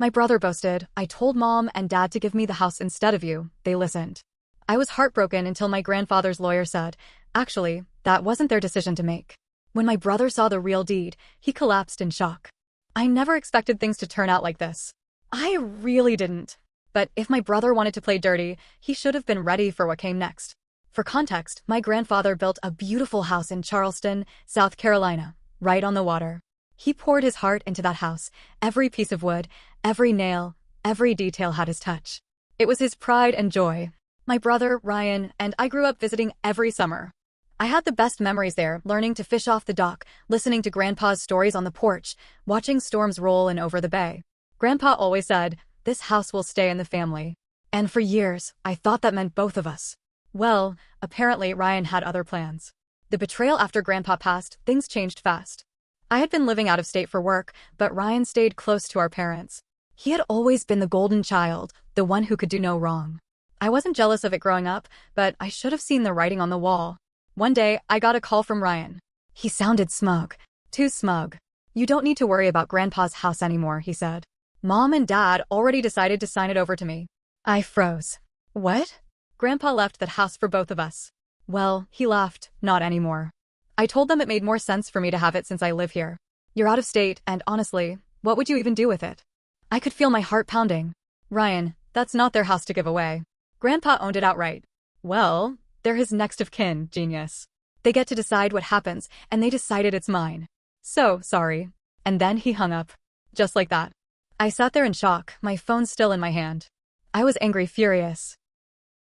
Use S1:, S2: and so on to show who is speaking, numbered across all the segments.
S1: My brother boasted, I told mom and dad to give me the house instead of you. They listened. I was heartbroken until my grandfather's lawyer said, actually, that wasn't their decision to make. When my brother saw the real deed, he collapsed in shock. I never expected things to turn out like this. I really didn't. But if my brother wanted to play dirty, he should have been ready for what came next. For context, my grandfather built a beautiful house in Charleston, South Carolina, right on the water. He poured his heart into that house. Every piece of wood, every nail, every detail had his touch. It was his pride and joy. My brother, Ryan, and I grew up visiting every summer. I had the best memories there, learning to fish off the dock, listening to Grandpa's stories on the porch, watching storms roll in over the bay. Grandpa always said, this house will stay in the family. And for years, I thought that meant both of us. Well, apparently Ryan had other plans. The betrayal after Grandpa passed, things changed fast. I had been living out of state for work, but Ryan stayed close to our parents. He had always been the golden child, the one who could do no wrong. I wasn't jealous of it growing up, but I should have seen the writing on the wall. One day, I got a call from Ryan. He sounded smug. Too smug. You don't need to worry about Grandpa's house anymore, he said. Mom and Dad already decided to sign it over to me. I froze. What? Grandpa left that house for both of us. Well, he laughed, not anymore. I told them it made more sense for me to have it since I live here. You're out of state, and honestly, what would you even do with it? I could feel my heart pounding. Ryan, that's not their house to give away. Grandpa owned it outright. Well, they're his next of kin, genius. They get to decide what happens, and they decided it's mine. So, sorry. And then he hung up. Just like that. I sat there in shock, my phone still in my hand. I was angry, furious.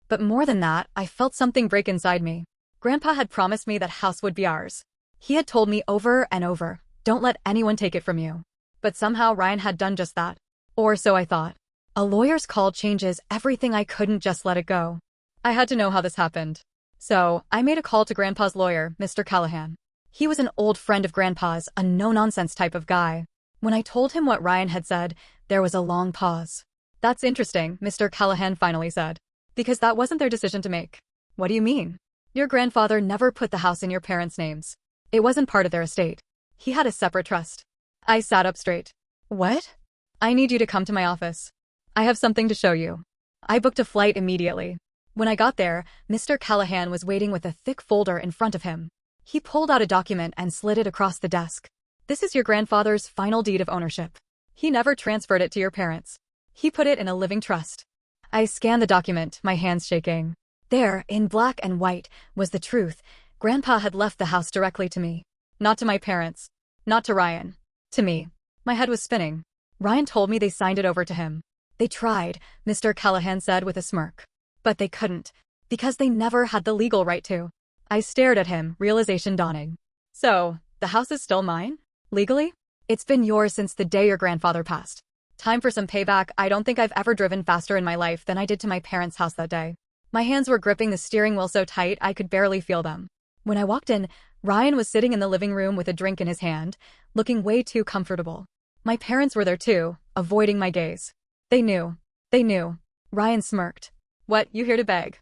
S1: But more than that, I felt something break inside me. Grandpa had promised me that house would be ours. He had told me over and over, don't let anyone take it from you. But somehow Ryan had done just that. Or so I thought. A lawyer's call changes everything. I couldn't just let it go. I had to know how this happened. So, I made a call to Grandpa's lawyer, Mr. Callahan. He was an old friend of Grandpa's, a no-nonsense type of guy. When I told him what Ryan had said, there was a long pause. That's interesting, Mr. Callahan finally said. Because that wasn't their decision to make. What do you mean? Your grandfather never put the house in your parents' names. It wasn't part of their estate. He had a separate trust. I sat up straight. What? I need you to come to my office. I have something to show you. I booked a flight immediately. When I got there, Mr. Callahan was waiting with a thick folder in front of him. He pulled out a document and slid it across the desk. This is your grandfather's final deed of ownership. He never transferred it to your parents. He put it in a living trust. I scanned the document, my hands shaking. There, in black and white, was the truth. Grandpa had left the house directly to me. Not to my parents. Not to Ryan. To me. My head was spinning. Ryan told me they signed it over to him. They tried, Mr. Callahan said with a smirk. But they couldn't. Because they never had the legal right to. I stared at him, realization dawning. So, the house is still mine? Legally? It's been yours since the day your grandfather passed. Time for some payback. I don't think I've ever driven faster in my life than I did to my parents' house that day. My hands were gripping the steering wheel so tight I could barely feel them. When I walked in, Ryan was sitting in the living room with a drink in his hand, looking way too comfortable. My parents were there too, avoiding my gaze. They knew. They knew. Ryan smirked. What, you here to beg?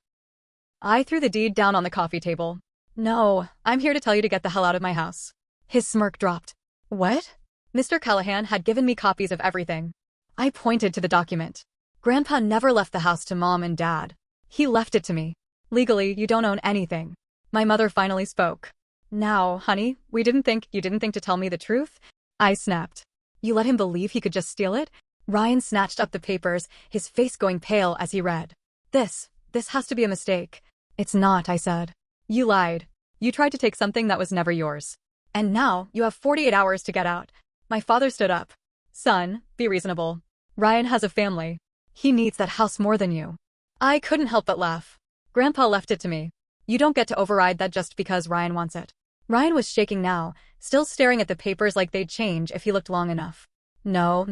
S1: I threw the deed down on the coffee table. No, I'm here to tell you to get the hell out of my house. His smirk dropped. What? Mr. Callahan had given me copies of everything. I pointed to the document. Grandpa never left the house to Mom and Dad. He left it to me. Legally, you don't own anything. My mother finally spoke. Now, honey, you didn't think to tell me the truth? I snapped. You let him believe he could just steal it? Ryan snatched up the papers, his face going pale as he read. This has to be a mistake. It's not, I said. You lied. You tried to take something that was never yours. And now, you have 48 hours to get out. My father stood up. Son, be reasonable. Ryan has a family. He needs that house more than you. I couldn't help but laugh. Grandpa left it to me. You don't get to override that just because Ryan wants it. Ryan was shaking now, still staring at the papers like they'd change if he looked long enough. No,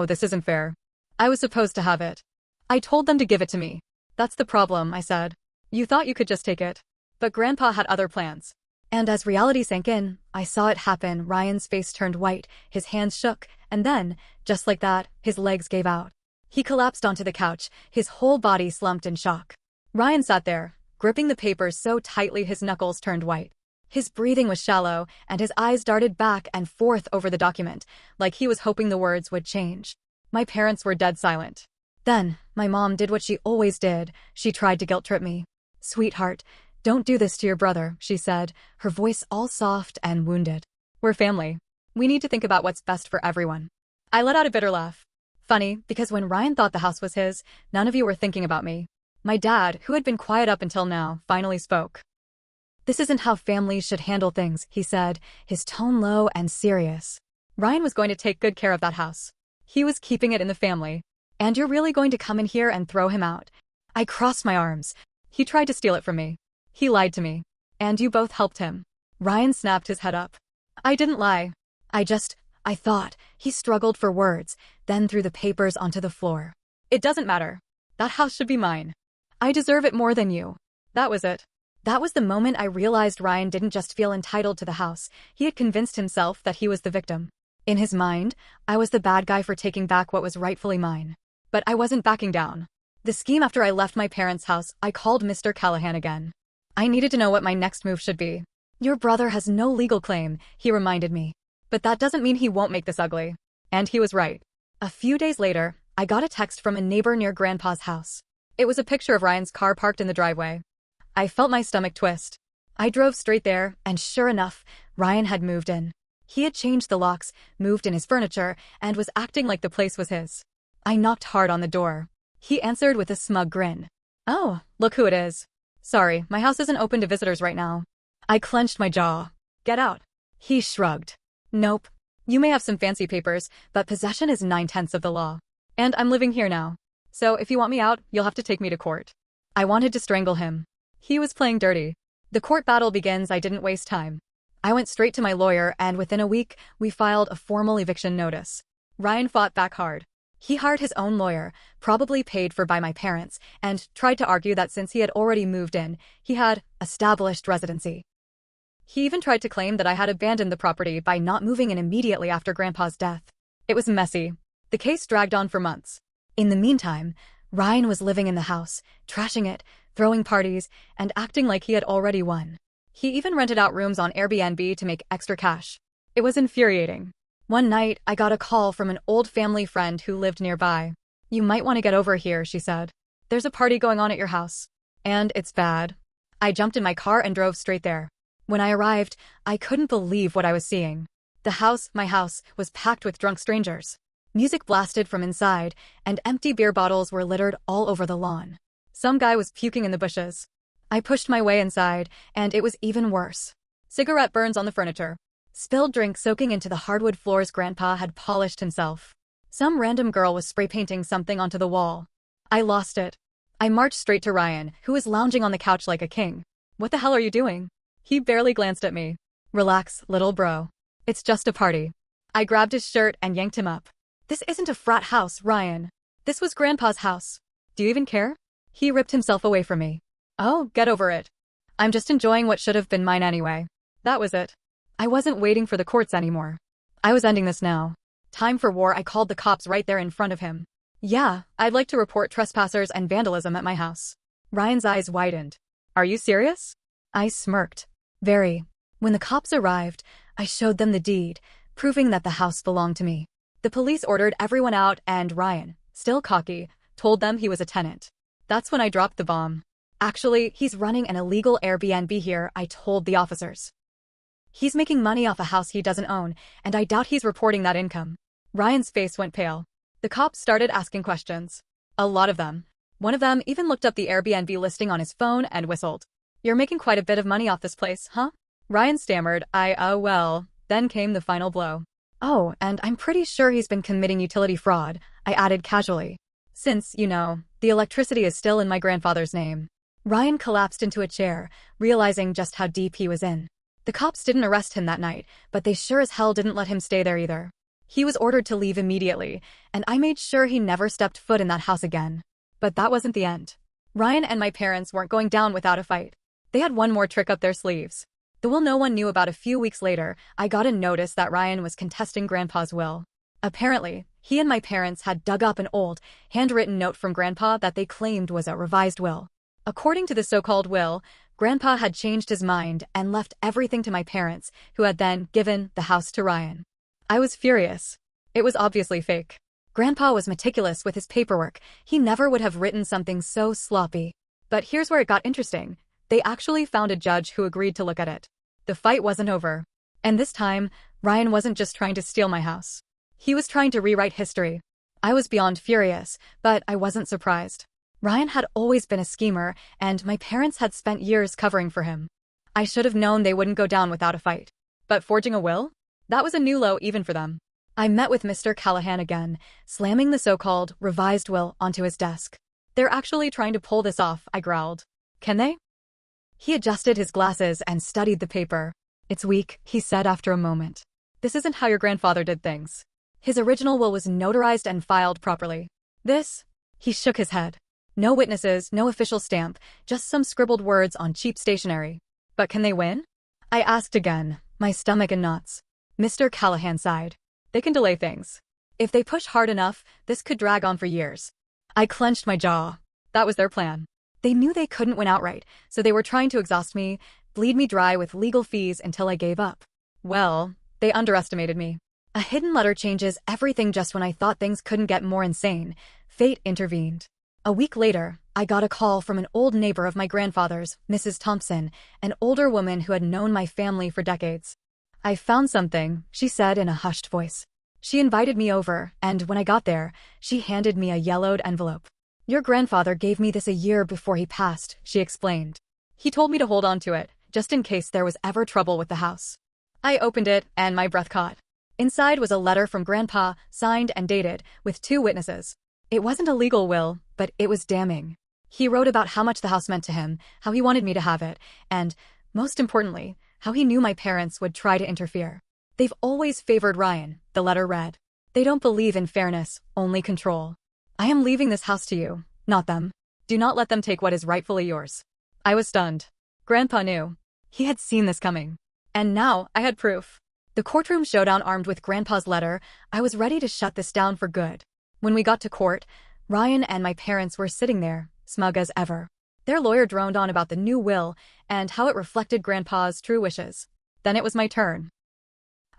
S1: this isn't fair. I was supposed to have it. I told them to give it to me. That's the problem, I said. You thought you could just take it. But Grandpa had other plans. And as reality sank in, I saw it happen. Ryan's face turned white, his hands shook, and then, just like that, his legs gave out. He collapsed onto the couch, his whole body slumped in shock. Ryan sat there, gripping the papers so tightly his knuckles turned white. His breathing was shallow, and his eyes darted back and forth over the document, like he was hoping the words would change. My parents were dead silent. Then, my mom did what she always did. She tried to guilt-trip me. "Sweetheart, don't do this to your brother," she said, her voice all soft and wounded. "We're family. We need to think about what's best for everyone." I let out a bitter laugh. Funny, because when Ryan thought the house was his, none of you were thinking about me. My dad, who had been quiet up until now, finally spoke. "This isn't how families should handle things," he said, his tone low and serious. "Ryan was going to take good care of that house. He was keeping it in the family. And you're really going to come in here and throw him out?" I crossed my arms. "He tried to steal it from me. He lied to me. And you both helped him." Ryan snapped his head up. "I didn't lie. I thought." He struggled for words, then threw the papers onto the floor. "It doesn't matter. That house should be mine. I deserve it more than you." That was it. That was the moment I realized Ryan didn't just feel entitled to the house. He had convinced himself that he was the victim. In his mind, I was the bad guy for taking back what was rightfully mine. But I wasn't backing down. The scheme after I left my parents' house, I called Mr. Callahan again. I needed to know what my next move should be. "Your brother has no legal claim," he reminded me. "But that doesn't mean he won't make this ugly." And he was right. A few days later, I got a text from a neighbor near Grandpa's house. It was a picture of Ryan's car parked in the driveway. I felt my stomach twist. I drove straight there, and sure enough, Ryan had moved in. He had changed the locks, moved in his furniture, and was acting like the place was his. I knocked hard on the door. He answered with a smug grin. "Oh, look who it is. Sorry, my house isn't open to visitors right now." I clenched my jaw. "Get out." He shrugged. "Nope. You may have some fancy papers, but possession is 9/10 of the law. And I'm living here now. So if you want me out, you'll have to take me to court." I wanted to strangle him. He was playing dirty. The court battle begins. I didn't waste time. I went straight to my lawyer, and within a week, we filed a formal eviction notice. Ryan fought back hard. He hired his own lawyer, probably paid for by my parents, and tried to argue that since he had already moved in, he had established residency. He even tried to claim that I had abandoned the property by not moving in immediately after Grandpa's death. It was messy. The case dragged on for months. In the meantime, Ryan was living in the house, trashing it, throwing parties, and acting like he had already won. He even rented out rooms on Airbnb to make extra cash. It was infuriating. One night, I got a call from an old family friend who lived nearby. "You might want to get over here," she said. "There's a party going on at your house. And it's bad." I jumped in my car and drove straight there. When I arrived, I couldn't believe what I was seeing. My house, was packed with drunk strangers. Music blasted from inside, and empty beer bottles were littered all over the lawn. Some guy was puking in the bushes. I pushed my way inside, and it was even worse. Cigarette burns on the furniture. Spilled drink soaking into the hardwood floors Grandpa had polished himself. Some random girl was spray painting something onto the wall. I lost it. I marched straight to Ryan, who was lounging on the couch like a king. "What the hell are you doing?" He barely glanced at me. "Relax, little bro. It's just a party." I grabbed his shirt and yanked him up. "This isn't a frat house, Ryan. This was Grandpa's house. Do you even care?" He ripped himself away from me. "Oh, get over it. I'm just enjoying what should have been mine anyway." That was it. I wasn't waiting for the courts anymore. I was ending this now. Time for war. I called the cops right there in front of him. "Yeah, I'd like to report trespassers and vandalism at my house." Ryan's eyes widened. "Are you serious?" I smirked. "Very." When the cops arrived, I showed them the deed, proving that the house belonged to me. The police ordered everyone out, and Ryan, still cocky, told them he was a tenant. That's when I dropped the bomb. "Actually, he's running an illegal Airbnb here," I told the officers. "He's making money off a house he doesn't own, and I doubt he's reporting that income." Ryan's face went pale. The cops started asking questions. A lot of them. One of them even looked up the Airbnb listing on his phone and whistled. "You're making quite a bit of money off this place, huh?" Ryan stammered. Well. Then came the final blow. "Oh, and I'm pretty sure he's been committing utility fraud," I added casually. "Since, the electricity is still in my grandfather's name." Ryan collapsed into a chair, realizing just how deep he was in. The cops didn't arrest him that night, but they sure as hell didn't let him stay there either. He was ordered to leave immediately, and I made sure he never stepped foot in that house again. But that wasn't the end. Ryan and my parents weren't going down without a fight. They had one more trick up their sleeves. The will no one knew about. A few weeks later, I got a notice that Ryan was contesting Grandpa's will. Apparently, he and my parents had dug up an old, handwritten note from Grandpa that they claimed was a revised will. According to the so-called will, Grandpa had changed his mind and left everything to my parents, who had then given the house to Ryan. I was furious. It was obviously fake. Grandpa was meticulous with his paperwork. He never would have written something so sloppy. But here's where it got interesting. They actually found a judge who agreed to look at it. The fight wasn't over. And this time, Ryan wasn't just trying to steal my house. He was trying to rewrite history. I was beyond furious, but I wasn't surprised. Ryan had always been a schemer, and my parents had spent years covering for him. I should have known they wouldn't go down without a fight. But forging a will? That was a new low even for them. I met with Mr. Callahan again, slamming the so-called revised will onto his desk. They're actually trying to pull this off, I growled. Can they? He adjusted his glasses and studied the paper. It's weak, he said after a moment. This isn't how your grandfather did things. His original will was notarized and filed properly. This? He shook his head. No witnesses, no official stamp, just some scribbled words on cheap stationery. But can they win? I asked again, my stomach in knots. Mr. Callahan sighed. They can delay things. If they push hard enough, this could drag on for years. I clenched my jaw. That was their plan. They knew they couldn't win outright, so they were trying to exhaust me, bleed me dry with legal fees until I gave up. Well, they underestimated me. A hidden letter changes everything just when I thought things couldn't get more insane. Fate intervened. A week later, I got a call from an old neighbor of my grandfather's, Mrs. Thompson, an older woman who had known my family for decades. I found something, she said in a hushed voice. She invited me over, and when I got there, she handed me a yellowed envelope. Your grandfather gave me this a year before he passed, she explained. He told me to hold on to it, just in case there was ever trouble with the house. I opened it, and my breath caught. Inside was a letter from Grandpa, signed and dated, with 2 witnesses. It wasn't a legal will, but it was damning. He wrote about how much the house meant to him, how he wanted me to have it, and, most importantly, how he knew my parents would try to interfere. They've always favored Ryan, the letter read. They don't believe in fairness, only control. I am leaving this house to you, not them. Do not let them take what is rightfully yours. I was stunned. Grandpa knew. He had seen this coming. And now, I had proof. The courtroom showdown armed with Grandpa's letter, I was ready to shut this down for good. When we got to court, Ryan and my parents were sitting there, smug as ever. Their lawyer droned on about the new will and how it reflected Grandpa's true wishes. Then it was my turn.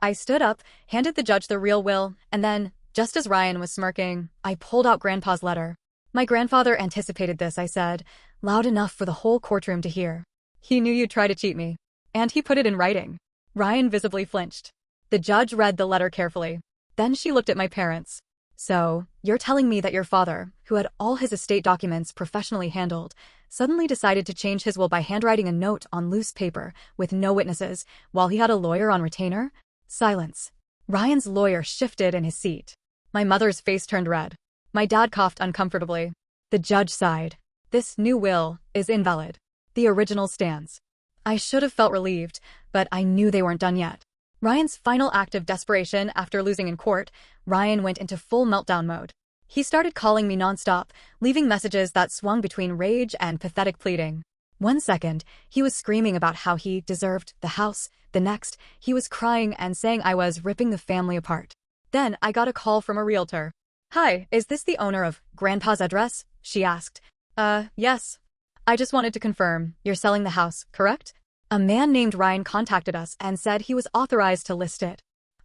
S1: I stood up, handed the judge the real will, and then, just as Ryan was smirking, I pulled out Grandpa's letter. My grandfather anticipated this, I said, loud enough for the whole courtroom to hear. He knew you'd try to cheat me. And he put it in writing. Ryan visibly flinched. The judge read the letter carefully. Then she looked at my parents. So, you're telling me that your father, who had all his estate documents professionally handled, suddenly decided to change his will by handwriting a note on loose paper, with no witnesses, while he had a lawyer on retainer? Silence. Ryan's lawyer shifted in his seat. My mother's face turned red. My dad coughed uncomfortably. The judge sighed. This new will is invalid. The original stands. I should have felt relieved, but I knew they weren't done yet. Ryan's final act of desperation after losing in court, Ryan went into full meltdown mode. He started calling me nonstop, leaving messages that swung between rage and pathetic pleading. One second, he was screaming about how he deserved the house. The next, he was crying and saying I was ripping the family apart. Then I got a call from a realtor. Hi, is this the owner of Grandpa's address? She asked. Yes. I just wanted to confirm, you're selling the house, correct? A man named Ryan contacted us and said he was authorized to list it.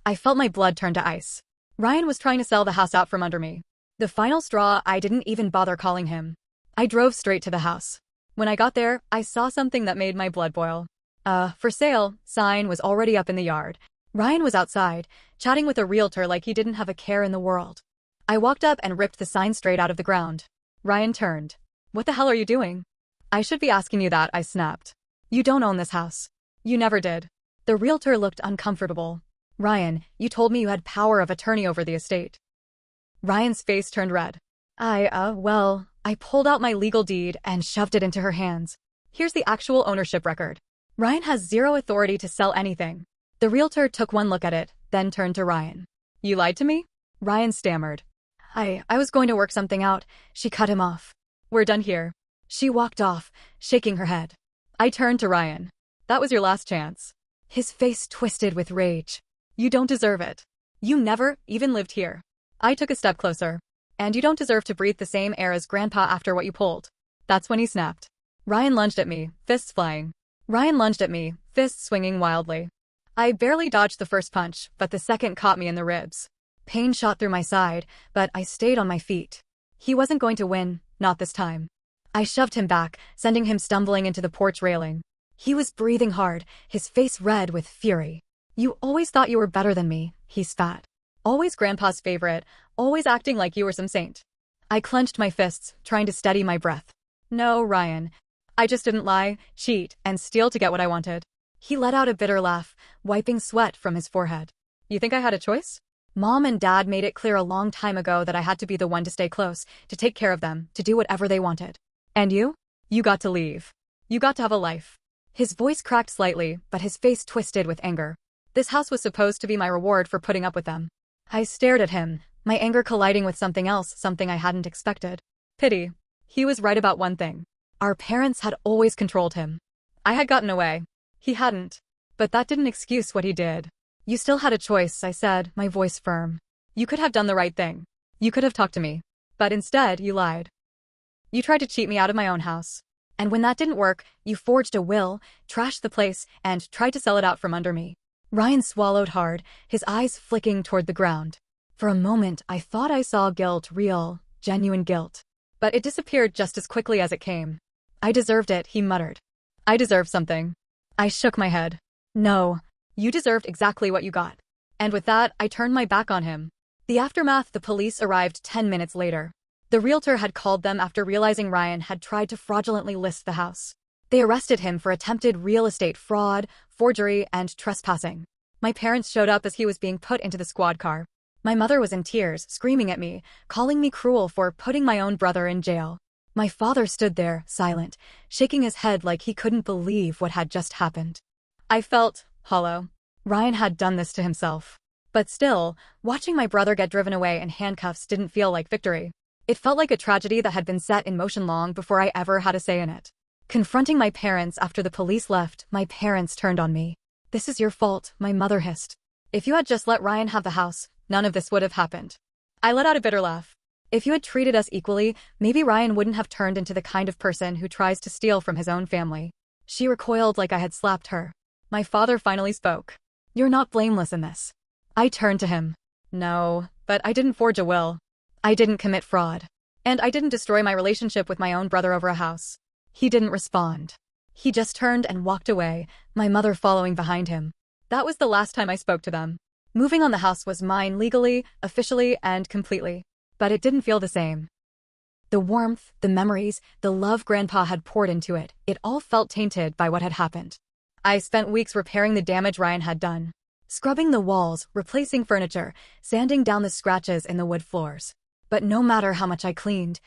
S1: I felt my blood turn to ice. Ryan was trying to sell the house out from under me. The final straw, I didn't even bother calling him. I drove straight to the house. When I got there, I saw something that made my blood boil. For sale, sign was already up in the yard. Ryan was outside, chatting with a realtor like he didn't have a care in the world. I walked up and ripped the sign straight out of the ground. Ryan turned. What the hell are you doing? I should be asking you that, I snapped. You don't own this house. You never did. The realtor looked uncomfortable. Ryan, you told me you had power of attorney over the estate. Ryan's face turned red. Well, I pulled out my legal deed and shoved it into her hands. Here's the actual ownership record. Ryan has zero authority to sell anything. The realtor took one look at it, then turned to Ryan. You lied to me? Ryan stammered. I was going to work something out. She cut him off. We're done here. She walked off, shaking her head. I turned to Ryan. That was your last chance. His face twisted with rage. You don't deserve it. You never even lived here. I took a step closer. And you don't deserve to breathe the same air as Grandpa after what you pulled. That's when he snapped. Ryan lunged at me, fists flying. Ryan lunged at me, fists swinging wildly. I barely dodged the first punch, but the second caught me in the ribs. Pain shot through my side, but I stayed on my feet. He wasn't going to win, not this time. I shoved him back, sending him stumbling into the porch railing. He was breathing hard, his face red with fury. You always thought you were better than me, he spat. Always Grandpa's favorite, always acting like you were some saint. I clenched my fists, trying to steady my breath. No, Ryan. I just didn't lie, cheat, and steal to get what I wanted. He let out a bitter laugh, wiping sweat from his forehead. You think I had a choice? Mom and Dad made it clear a long time ago that I had to be the one to stay close, to take care of them, to do whatever they wanted. And you? You got to leave. You got to have a life. His voice cracked slightly, but his face twisted with anger. This house was supposed to be my reward for putting up with them. I stared at him, my anger colliding with something else, something I hadn't expected. Pity. He was right about one thing. Our parents had always controlled him. I had gotten away. He hadn't. But that didn't excuse what he did. You still had a choice, I said, my voice firm. You could have done the right thing. You could have talked to me. But instead, you lied. You tried to cheat me out of my own house. And when that didn't work, you forged a will, trashed the place, and tried to sell it out from under me. Ryan swallowed hard, his eyes flicking toward the ground. For a moment, I thought I saw guilt, real, genuine guilt. But it disappeared just as quickly as it came. I deserved it, he muttered. I deserve something. I shook my head. No, you deserved exactly what you got. And with that, I turned my back on him. The aftermath, the police arrived 10 minutes later. The realtor had called them after realizing Ryan had tried to fraudulently list the house. They arrested him for attempted real estate fraud, forgery, and trespassing. My parents showed up as he was being put into the squad car. My mother was in tears, screaming at me, calling me cruel for putting my own brother in jail. My father stood there, silent, shaking his head like he couldn't believe what had just happened. I felt hollow. Ryan had done this to himself. But still, watching my brother get driven away in handcuffs didn't feel like victory. It felt like a tragedy that had been set in motion long before I ever had a say in it. Confronting my parents after the police left, my parents turned on me. This is your fault, my mother hissed. If you had just let Ryan have the house, none of this would have happened. I let out a bitter laugh. If you had treated us equally, maybe Ryan wouldn't have turned into the kind of person who tries to steal from his own family. She recoiled like I had slapped her. My father finally spoke. You're not blameless in this. I turned to him. No, but I didn't forge a will. I didn't commit fraud. And I didn't destroy my relationship with my own brother over a house. He didn't respond. He just turned and walked away, my mother following behind him. That was the last time I spoke to them. Moving on the house was mine legally, officially, and completely. But it didn't feel the same. The warmth, the memories, the love Grandpa had poured into it, it all felt tainted by what had happened. I spent weeks repairing the damage Ryan had done. Scrubbing the walls, replacing furniture, sanding down the scratches in the wood floors. But no matter how much I cleaned,